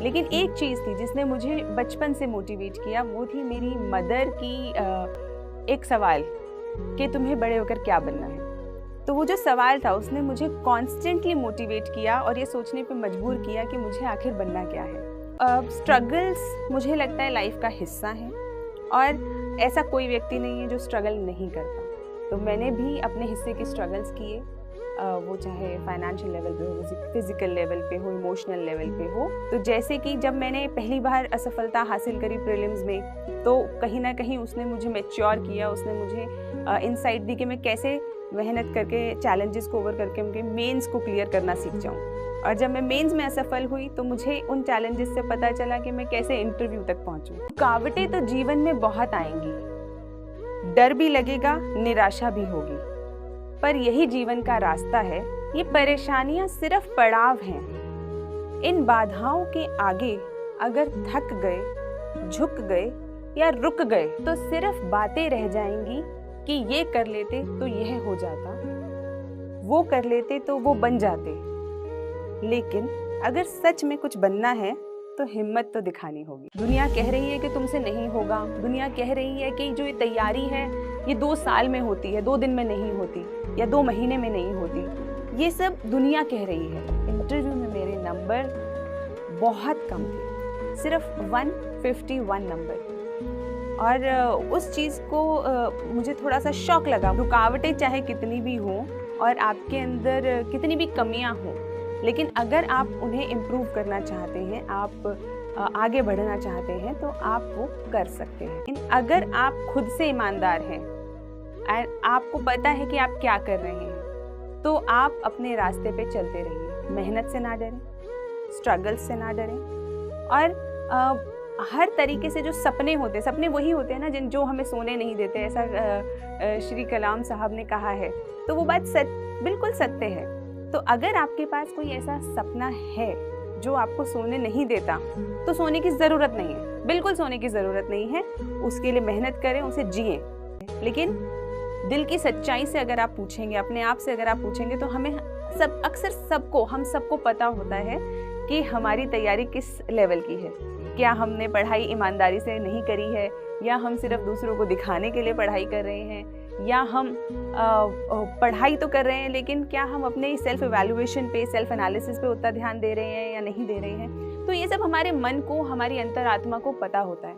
लेकिन एक चीज़ थी जिसने मुझे बचपन से मोटिवेट किया, वो थी मेरी मदर की एक सवाल कि तुम्हें बड़े होकर क्या बनना है। तो वो जो सवाल था उसने मुझे कॉन्स्टेंटली मोटिवेट किया और ये सोचने पे मजबूर किया कि मुझे आखिर बनना क्या है। स्ट्रगल्स मुझे लगता है लाइफ का हिस्सा है और ऐसा कोई व्यक्ति नहीं है जो स्ट्रगल नहीं करता। तो मैंने भी अपने हिस्से के स्ट्रगल्स किए, वो चाहे फाइनेंशियल लेवल पे हो, फिजिकल लेवल पे हो, इमोशनल लेवल पे हो। तो जैसे कि जब मैंने पहली बार असफलता हासिल करी प्रीलिम्स में, तो कहीं ना कहीं उसने मुझे मैच्योर किया, उसने मुझे इनसाइट दी कि मैं कैसे मेहनत करके चैलेंजेस को ओवर करके उनके मेंस को क्लियर करना सीख जाऊँ। और जब मैं मेंस में असफल हुई तो मुझे उन चैलेंजेस से पता चला कि मैं कैसे इंटरव्यू तक पहुँचूँ। रुकावटें तो जीवन में बहुत आएंगी, डर भी लगेगा, निराशा भी होगी, पर यही जीवन का रास्ता है। ये परेशानियां सिर्फ पड़ाव हैं। इन बाधाओं के आगे अगर थक गए, झुक गए या रुक गए तो सिर्फ बातें रह जाएंगी कि ये कर लेते तो यह हो जाता, वो कर लेते तो वो बन जाते। लेकिन अगर सच में कुछ बनना है तो हिम्मत तो दिखानी होगी। दुनिया कह रही है कि तुमसे नहीं होगा, दुनिया कह रही है कि जो ये तैयारी है ये 2 साल में होती है, 2 दिन में नहीं होती या 2 महीने में नहीं होती। ये सब दुनिया कह रही है। इंटरव्यू में मेरे नंबर बहुत कम थे, सिर्फ 151 नंबर। और उस चीज़ को मुझे थोड़ा सा शॉक लगा। रुकावटें चाहे कितनी भी हों और आपके अंदर कितनी भी कमियां हों, लेकिन अगर आप उन्हें इम्प्रूव करना चाहते हैं, आप आगे बढ़ना चाहते हैं, तो आप वो कर सकते हैं। अगर आप खुद से ईमानदार हैं और आपको पता है कि आप क्या कर रहे हैं, तो आप अपने रास्ते पे चलते रहिए। मेहनत से ना डरें, स्ट्रगल्स से ना डरें। और हर तरीके से जो सपने होते हैं, सपने वही होते हैं ना जो हमें सोने नहीं देते, ऐसा श्री कलाम साहब ने कहा है। तो वो बात बिल्कुल सत्य है। तो अगर आपके पास कोई ऐसा सपना है जो आपको सोने नहीं देता, तो सोने की ज़रूरत नहीं है, बिल्कुल सोने की ज़रूरत नहीं है। उसके लिए मेहनत करें, उसे जिएं। लेकिन दिल की सच्चाई से अगर आप पूछेंगे, अपने आप से अगर आप पूछेंगे, तो हमें हम सबको पता होता है कि हमारी तैयारी किस लेवल की है। क्या हमने पढ़ाई ईमानदारी से नहीं करी है, या हम सिर्फ दूसरों को दिखाने के लिए पढ़ाई कर रहे हैं, या हम पढ़ाई तो कर रहे हैं लेकिन क्या हम अपने सेल्फ इवैल्यूएशन पे, सेल्फ एनालिसिस पे उतना ध्यान दे रहे हैं या नहीं दे रहे हैं। तो ये सब हमारे मन को, हमारी अंतरात्मा को पता होता है।